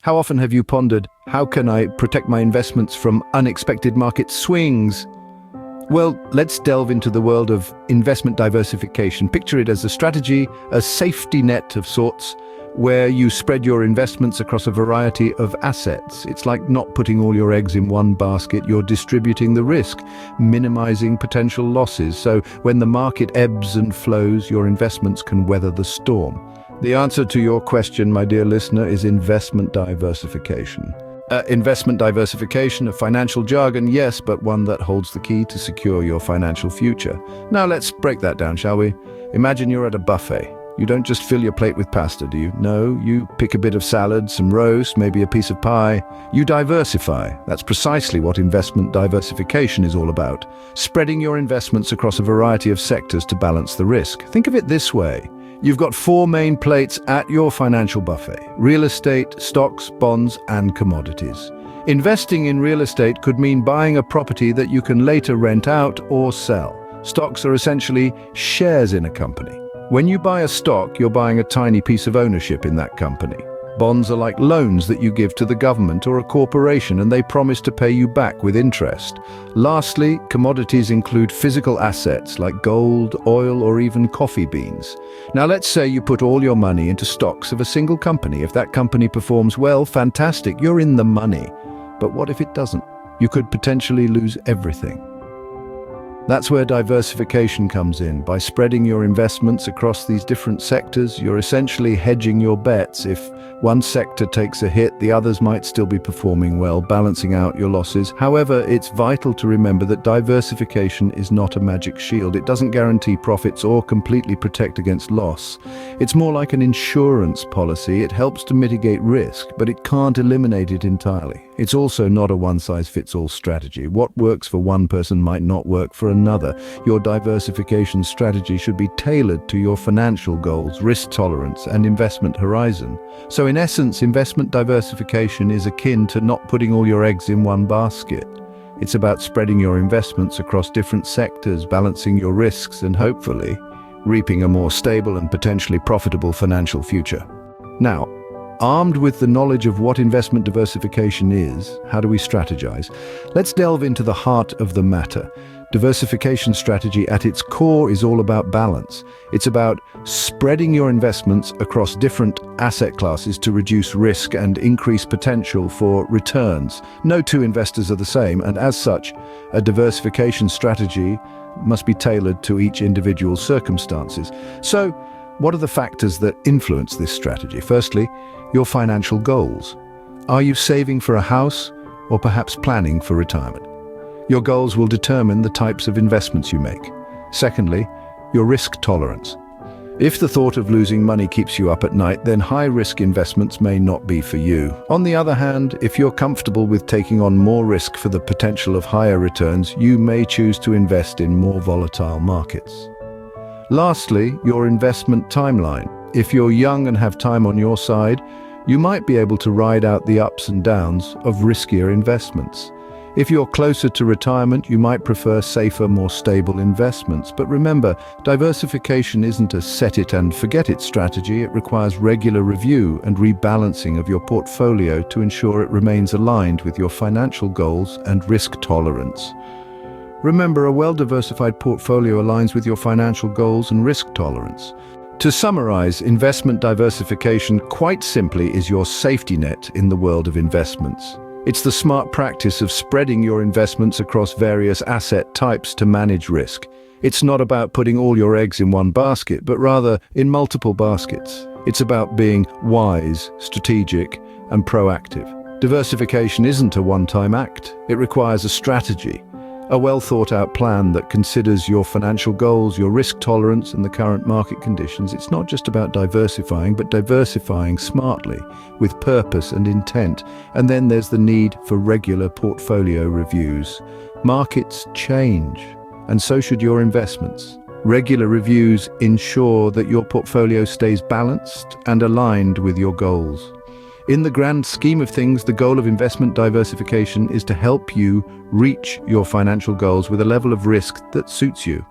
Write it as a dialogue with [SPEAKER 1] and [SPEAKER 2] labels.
[SPEAKER 1] How often have you pondered, how can I protect my investments from unexpected market swings? Well, let's delve into the world of investment diversification. Picture it as a strategy, a safety net of sorts, where you spread your investments across a variety of assets. It's like not putting all your eggs in one basket. You're distributing the risk, minimizing potential losses. So when the market ebbs and flows, your investments can weather the storm. The answer to your question, my dear listener, is investment diversification. Investment diversification, a financial jargon, yes, but one that holds the key to secure your financial future. Now let's break that down, shall we? Imagine you're at a buffet. You don't just fill your plate with pasta, do you? No, you pick a bit of salad, some roast, maybe a piece of pie. You diversify. That's precisely what investment diversification is all about. Spreading your investments across a variety of sectors to balance the risk. Think of it this way. You've got 4 main plates at your financial buffet: real estate, stocks, bonds, and commodities. Investing in real estate could mean buying a property that you can later rent out or sell. Stocks are essentially shares in a company. When you buy a stock, you're buying a tiny piece of ownership in that company. Bonds are like loans that you give to the government or a corporation, and they promise to pay you back with interest. Lastly, commodities include physical assets like gold, oil, or even coffee beans. Now let's say you put all your money into stocks of a single company. If that company performs well, fantastic, you're in the money. But what if it doesn't? You could potentially lose everything. That's where diversification comes in. By spreading your investments across these different sectors, you're essentially hedging your bets. If one sector takes a hit, the others might still be performing well, balancing out your losses. However, it's vital to remember that diversification is not a magic shield. It doesn't guarantee profits or completely protect against loss. It's more like an insurance policy. It helps to mitigate risk, but it can't eliminate it entirely. It's also not a one-size-fits-all strategy. What works for one person might not work for another. Your diversification strategy should be tailored to your financial goals, risk tolerance, and investment horizon. So in essence, investment diversification is akin to not putting all your eggs in one basket. It's about spreading your investments across different sectors, balancing your risks, and hopefully reaping a more stable and potentially profitable financial future. Now, armed with the knowledge of what investment diversification is, how do we strategize? Let's delve into the heart of the matter. Diversification strategy at its core is all about balance. It's about spreading your investments across different asset classes to reduce risk and increase potential for returns. No two investors are the same, and as such, a diversification strategy must be tailored to each individual's circumstances. So, what are the factors that influence this strategy? Firstly, your financial goals. Are you saving for a house or perhaps planning for retirement? Your goals will determine the types of investments you make. Secondly, your risk tolerance. If the thought of losing money keeps you up at night, then high-risk investments may not be for you. On the other hand, if you're comfortable with taking on more risk for the potential of higher returns, you may choose to invest in more volatile markets. Lastly, your investment timeline. If you're young and have time on your side, you might be able to ride out the ups and downs of riskier investments. If you're closer to retirement, you might prefer safer, more stable investments. But remember, diversification isn't a set-it-and-forget-it strategy. It requires regular review and rebalancing of your portfolio to ensure it remains aligned with your financial goals and risk tolerance. Remember, a well-diversified portfolio aligns with your financial goals and risk tolerance. To summarize, investment diversification, quite simply, is your safety net in the world of investments. It's the smart practice of spreading your investments across various asset types to manage risk. It's not about putting all your eggs in one basket, but rather in multiple baskets. It's about being wise, strategic, and proactive. Diversification isn't a one-time act. It requires a strategy, a well-thought-out plan that considers your financial goals, your risk tolerance, and the current market conditions. It's not just about diversifying, but diversifying smartly, with purpose and intent. And then there's the need for regular portfolio reviews. Markets change, and so should your investments. Regular reviews ensure that your portfolio stays balanced and aligned with your goals. In the grand scheme of things, the goal of investment diversification is to help you reach your financial goals with a level of risk that suits you.